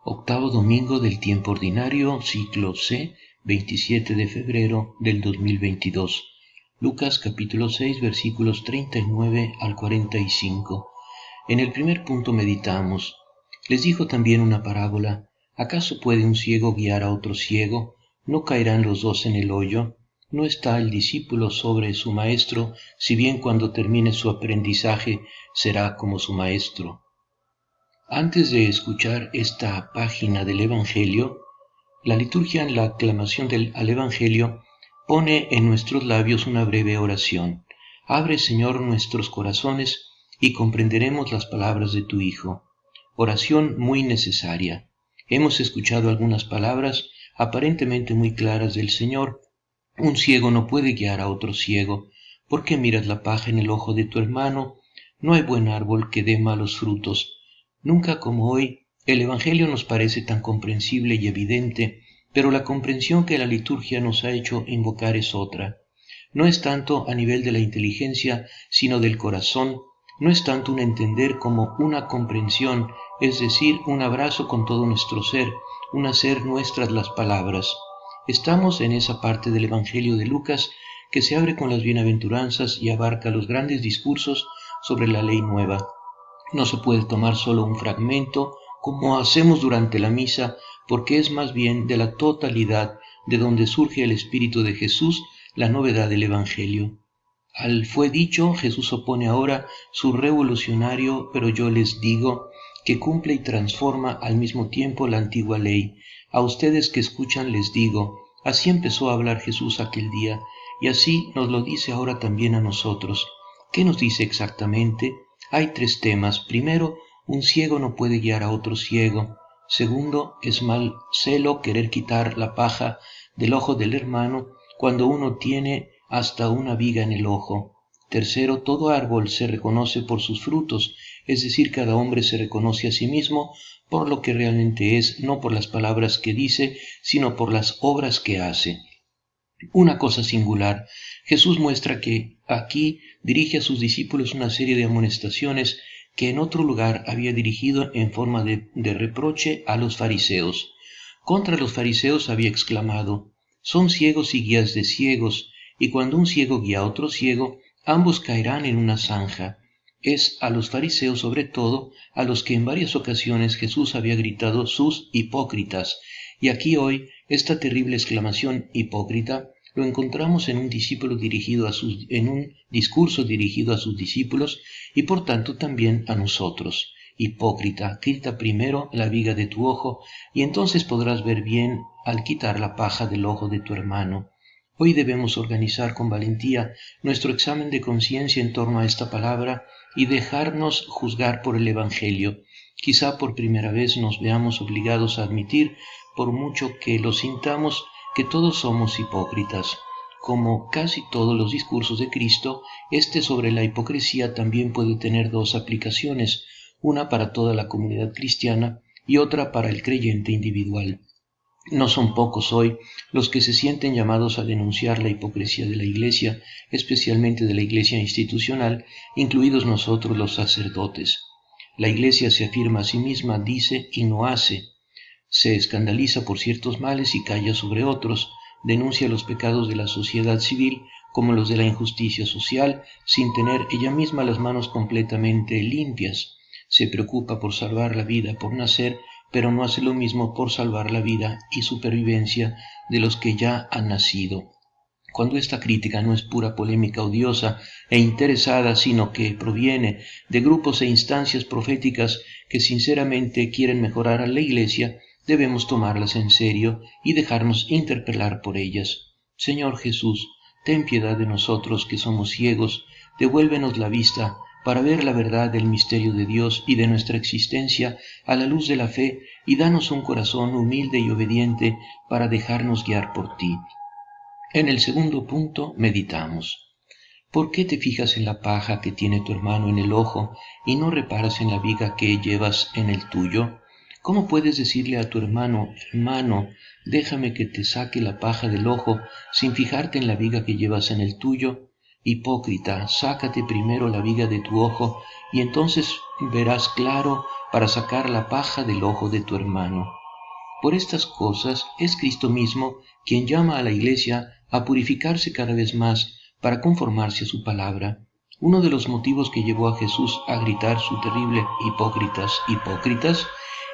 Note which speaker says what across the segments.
Speaker 1: Octavo domingo del tiempo ordinario, ciclo C, 27 de febrero del 2022. Lucas capítulo 6, versículos 39 al 45. En el primer punto meditamos. Les dijo también una parábola. ¿Acaso puede un ciego guiar a otro ciego? ¿No caerán los dos en el hoyo? ¿No está el discípulo sobre su maestro, si bien cuando termine su aprendizaje será como su maestro? Antes de escuchar esta página del Evangelio, la liturgia en la aclamación al Evangelio pone en nuestros labios una breve oración. Abre, Señor, nuestros corazones y comprenderemos las palabras de tu Hijo. Oración muy necesaria. Hemos escuchado algunas palabras aparentemente muy claras del Señor. Un ciego no puede guiar a otro ciego. ¿Por qué miras la paja en el ojo de tu hermano? No hay buen árbol que dé malos frutos. Nunca como hoy, el Evangelio nos parece tan comprensible y evidente, pero la comprensión que la liturgia nos ha hecho invocar es otra. No es tanto a nivel de la inteligencia, sino del corazón. No es tanto un entender como una comprensión, es decir, un abrazo con todo nuestro ser, un hacer nuestras las palabras. Estamos en esa parte del Evangelio de Lucas que se abre con las bienaventuranzas y abarca los grandes discursos sobre la ley nueva. No se puede tomar solo un fragmento, como hacemos durante la misa, porque es más bien de la totalidad de donde surge el Espíritu de Jesús, la novedad del Evangelio. Al fue dicho, Jesús opone ahora su revolucionario, pero yo les digo, que cumple y transforma al mismo tiempo la antigua ley. A ustedes que escuchan les digo, así empezó a hablar Jesús aquel día, y así nos lo dice ahora también a nosotros. ¿Qué nos dice exactamente? Hay tres temas. Primero, un ciego no puede guiar a otro ciego. Segundo, es mal celo querer quitar la paja del ojo del hermano cuando uno tiene hasta una viga en el ojo. Tercero, todo árbol se reconoce por sus frutos, es decir, cada hombre se reconoce a sí mismo por lo que realmente es, no por las palabras que dice, sino por las obras que hace. Una cosa singular, Jesús muestra que aquí dirige a sus discípulos una serie de amonestaciones que en otro lugar había dirigido en forma de reproche a los fariseos. Contra los fariseos había exclamado, son ciegos y guías de ciegos, y cuando un ciego guía a otro ciego, ambos caerán en una zanja. Es a los fariseos sobre todo a los que en varias ocasiones Jesús había gritado sus hipócritas, y aquí hoy esta terrible exclamación hipócrita lo encontramos en un discurso dirigido a sus discípulos y por tanto también a nosotros. Hipócrita, quita primero la viga de tu ojo y entonces podrás ver bien al quitar la paja del ojo de tu hermano. Hoy debemos organizar con valentía nuestro examen de conciencia en torno a esta palabra y dejarnos juzgar por el Evangelio. Quizá por primera vez nos veamos obligados a admitir, por mucho que lo sintamos, que todos somos hipócritas. Como casi todos los discursos de Cristo, este sobre la hipocresía también puede tener dos aplicaciones, una para toda la comunidad cristiana y otra para el creyente individual. No son pocos hoy los que se sienten llamados a denunciar la hipocresía de la Iglesia, especialmente de la Iglesia institucional, incluidos nosotros los sacerdotes. La Iglesia se afirma a sí misma, dice y no hace. Se escandaliza por ciertos males y calla sobre otros, denuncia los pecados de la sociedad civil como los de la injusticia social, sin tener ella misma las manos completamente limpias. Se preocupa por salvar la vida por nacer, pero no hace lo mismo por salvar la vida y supervivencia de los que ya han nacido. Cuando esta crítica no es pura polémica odiosa e interesada, sino que proviene de grupos e instancias proféticas que sinceramente quieren mejorar a la Iglesia, debemos tomarlas en serio y dejarnos interpelar por ellas. Señor Jesús, ten piedad de nosotros que somos ciegos, devuélvenos la vista para ver la verdad del misterio de Dios y de nuestra existencia a la luz de la fe y danos un corazón humilde y obediente para dejarnos guiar por ti. En el segundo punto meditamos. ¿Por qué te fijas en la paja que tiene tu hermano en el ojo y no reparas en la viga que llevas en el tuyo? ¿Cómo puedes decirle a tu hermano, hermano, déjame que te saque la paja del ojo sin fijarte en la viga que llevas en el tuyo? Hipócrita, sácate primero la viga de tu ojo, y entonces verás claro para sacar la paja del ojo de tu hermano. Por estas cosas es Cristo mismo quien llama a la Iglesia a purificarse cada vez más para conformarse a su palabra. Uno de los motivos que llevó a Jesús a gritar su terrible hipócritas, hipócritas,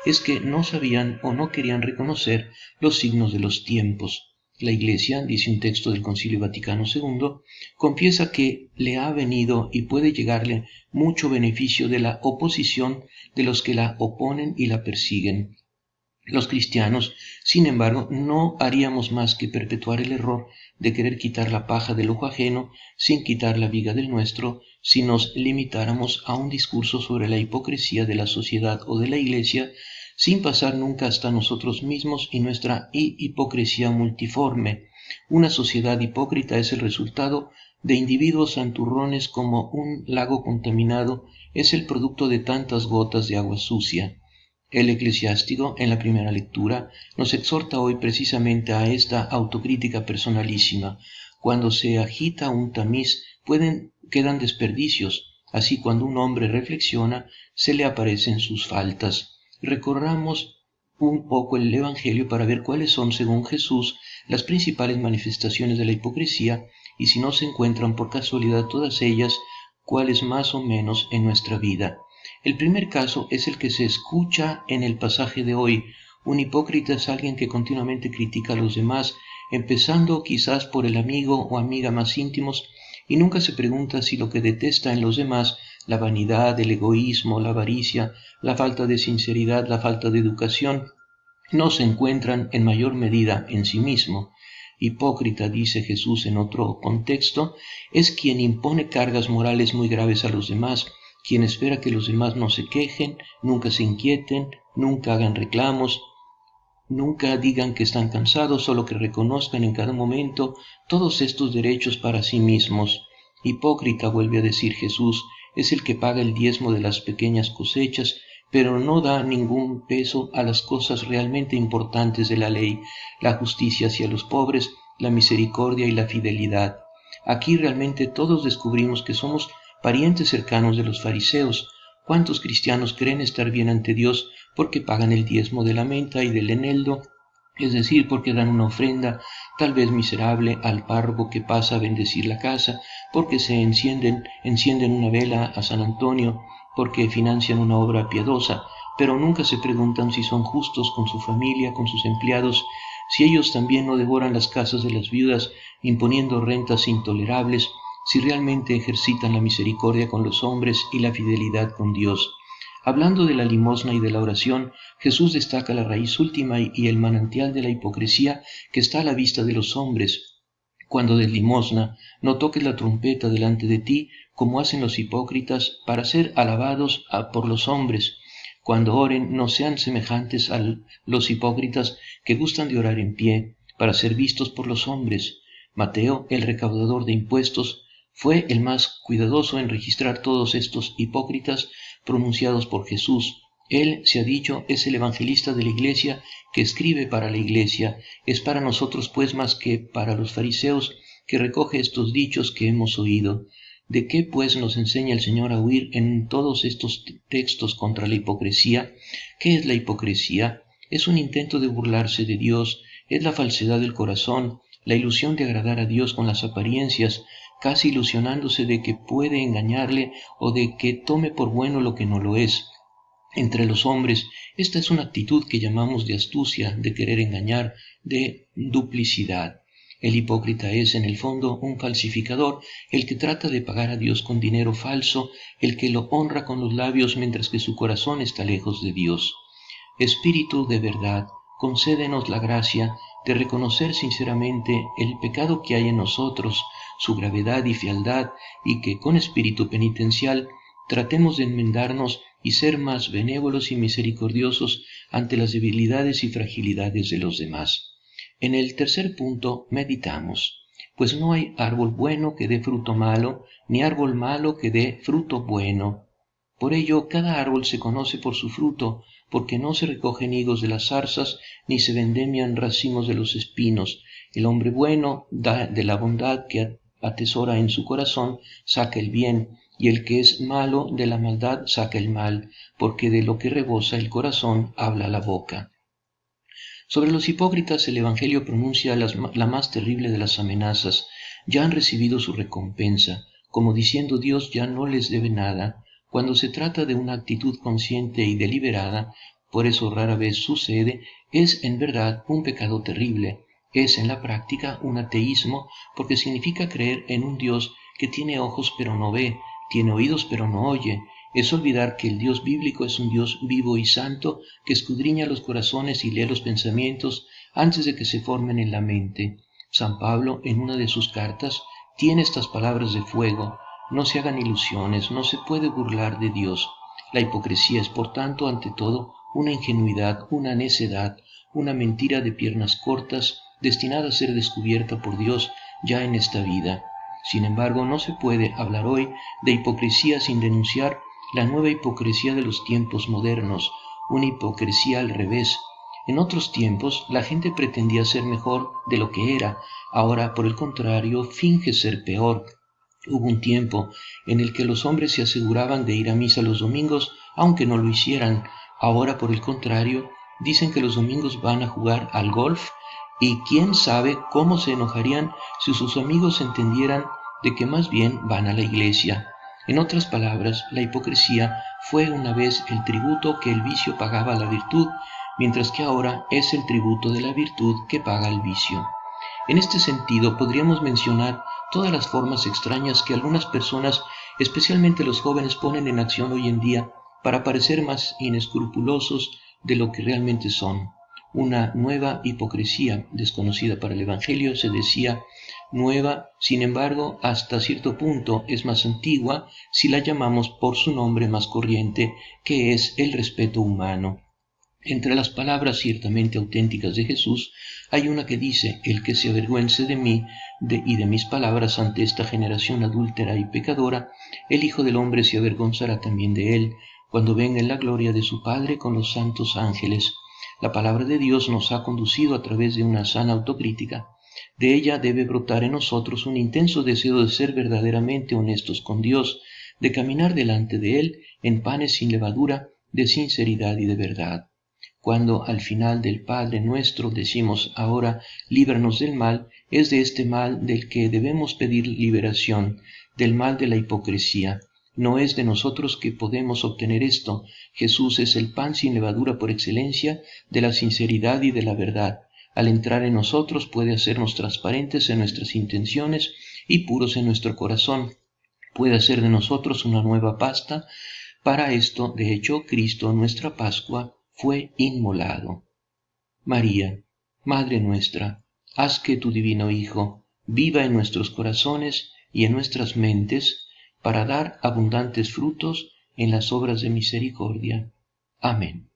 Speaker 1: es que no sabían o no querían reconocer los signos de los tiempos. La Iglesia, dice un texto del Concilio Vaticano II, confiesa que le ha venido y puede llegarle mucho beneficio de la oposición de los que la oponen y la persiguen. Los cristianos, sin embargo, no haríamos más que perpetuar el error de querer quitar la paja del ojo ajeno sin quitar la viga del nuestro, si nos limitáramos a un discurso sobre la hipocresía de la sociedad o de la Iglesia, sin pasar nunca hasta nosotros mismos y nuestra hipocresía multiforme. Una sociedad hipócrita es el resultado de individuos santurrones como un lago contaminado es el producto de tantas gotas de agua sucia. El eclesiástico, en la primera lectura, nos exhorta hoy precisamente a esta autocrítica personalísima. Cuando se agita un tamiz, quedan desperdicios. Así, cuando un hombre reflexiona, se le aparecen sus faltas. Recorramos un poco el Evangelio para ver cuáles son, según Jesús, las principales manifestaciones de la hipocresía y si no se encuentran por casualidad todas ellas, cuáles más o menos en nuestra vida. El primer caso es el que se escucha en el pasaje de hoy. Un hipócrita es alguien que continuamente critica a los demás, empezando quizás por el amigo o amiga más íntimos, y nunca se pregunta si lo que detesta en los demás, la vanidad, el egoísmo, la avaricia, la falta de sinceridad, la falta de educación, no se encuentran en mayor medida en sí mismo. Hipócrita, dice Jesús en otro contexto, es quien impone cargas morales muy graves a los demás, quien espera que los demás no se quejen, nunca se inquieten, nunca hagan reclamos, nunca digan que están cansados, solo que reconozcan en cada momento todos estos derechos para sí mismos. Hipócrita, vuelve a decir Jesús, es el que paga el diezmo de las pequeñas cosechas, pero no da ningún peso a las cosas realmente importantes de la ley, la justicia hacia los pobres, la misericordia y la fidelidad. Aquí realmente todos descubrimos que somos parientes cercanos de los fariseos. ¿Cuántos cristianos creen estar bien ante Dios porque pagan el diezmo de la menta y del eneldo, es decir, porque dan una ofrenda, tal vez miserable, al párroco que pasa a bendecir la casa, porque encienden una vela a San Antonio, porque financian una obra piadosa, pero nunca se preguntan si son justos con su familia, con sus empleados, si ellos también no devoran las casas de las viudas, imponiendo rentas intolerables, si realmente ejercitan la misericordia con los hombres y la fidelidad con Dios. Hablando de la limosna y de la oración, Jesús destaca la raíz última y el manantial de la hipocresía que está a la vista de los hombres. Cuando des limosna, no toques la trompeta delante de ti, como hacen los hipócritas, para ser alabados por los hombres. Cuando oren, no sean semejantes a los hipócritas que gustan de orar en pie, para ser vistos por los hombres. Mateo, el recaudador de impuestos, fue el más cuidadoso en registrar todos estos hipócritas pronunciados por Jesús. Él, se ha dicho, es el evangelista de la Iglesia que escribe para la Iglesia. Es para nosotros, pues, más que para los fariseos, que recoge estos dichos que hemos oído. ¿De qué, pues, nos enseña el Señor a huir en todos estos textos contra la hipocresía? ¿Qué es la hipocresía? Es un intento de burlarse de Dios, es la falsedad del corazón, la ilusión de agradar a Dios con las apariencias, casi ilusionándose de que puede engañarle o de que tome por bueno lo que no lo es. Entre los hombres, esta es una actitud que llamamos de astucia, de querer engañar, de duplicidad. El hipócrita es, en el fondo, un falsificador, el que trata de pagar a Dios con dinero falso, el que lo honra con los labios mientras que su corazón está lejos de Dios. Espíritu de verdad, concédenos la gracia de reconocer sinceramente el pecado que hay en nosotros, su gravedad y fealdad, y que con espíritu penitencial tratemos de enmendarnos y ser más benévolos y misericordiosos ante las debilidades y fragilidades de los demás. En el tercer punto meditamos, pues no hay árbol bueno que dé fruto malo, ni árbol malo que dé fruto bueno. Por ello, cada árbol se conoce por su fruto, porque no se recogen higos de las zarzas, ni se vendemian racimos de los espinos. El hombre bueno da de la bondad que atesora en su corazón, saca el bien, y el que es malo de la maldad saca el mal, porque de lo que rebosa el corazón habla la boca. Sobre los hipócritas el Evangelio pronuncia la más terrible de las amenazas. Ya han recibido su recompensa, como diciendo Dios ya no les debe nada. Cuando se trata de una actitud consciente y deliberada, por eso rara vez sucede, es en verdad un pecado terrible. Es en la práctica un ateísmo, porque significa creer en un Dios que tiene ojos pero no ve, tiene oídos pero no oye. Es olvidar que el Dios bíblico es un Dios vivo y santo que escudriña los corazones y lee los pensamientos antes de que se formen en la mente. San Pablo, en una de sus cartas, tiene estas palabras de fuego: no se hagan ilusiones, no se puede burlar de Dios. La hipocresía es, por tanto, ante todo, una ingenuidad, una necedad, una mentira de piernas cortas, destinada a ser descubierta por Dios ya en esta vida. Sin embargo, no se puede hablar hoy de hipocresía sin denunciar la nueva hipocresía de los tiempos modernos, una hipocresía al revés. En otros tiempos la gente pretendía ser mejor de lo que era, ahora por el contrario finge ser peor. Hubo un tiempo en el que los hombres se aseguraban de ir a misa los domingos aunque no lo hicieran, ahora por el contrario dicen que los domingos van a jugar al golf y quién sabe cómo se enojarían si sus amigos entendieran de que más bien van a la iglesia. En otras palabras, la hipocresía fue una vez el tributo que el vicio pagaba a la virtud, mientras que ahora es el tributo de la virtud que paga el vicio. En este sentido, podríamos mencionar todas las formas extrañas que algunas personas, especialmente los jóvenes, ponen en acción hoy en día para parecer más inescrupulosos de lo que realmente son. Una nueva hipocresía desconocida para el Evangelio, se decía nueva, sin embargo, hasta cierto punto es más antigua si la llamamos por su nombre más corriente, que es el respeto humano. Entre las palabras ciertamente auténticas de Jesús hay una que dice: el que se avergüence de mí y de mis palabras ante esta generación adúltera y pecadora, el Hijo del Hombre se avergonzará también de él, cuando venga en la gloria de su Padre con los santos ángeles. La palabra de Dios nos ha conducido a través de una sana autocrítica. De ella debe brotar en nosotros un intenso deseo de ser verdaderamente honestos con Dios, de caminar delante de Él en panes sin levadura, de sinceridad y de verdad. Cuando al final del Padre Nuestro decimos ahora líbranos del mal, es de este mal del que debemos pedir liberación, del mal de la hipocresía. No es de nosotros que podemos obtener esto. Jesús es el pan sin levadura por excelencia de la sinceridad y de la verdad. Al entrar en nosotros puede hacernos transparentes en nuestras intenciones y puros en nuestro corazón. Puede hacer de nosotros una nueva pasta. Para esto, de hecho, Cristo, nuestra Pascua, fue inmolado. María, Madre nuestra, haz que tu divino Hijo viva en nuestros corazones y en nuestras mentes para dar abundantes frutos en las obras de misericordia. Amén.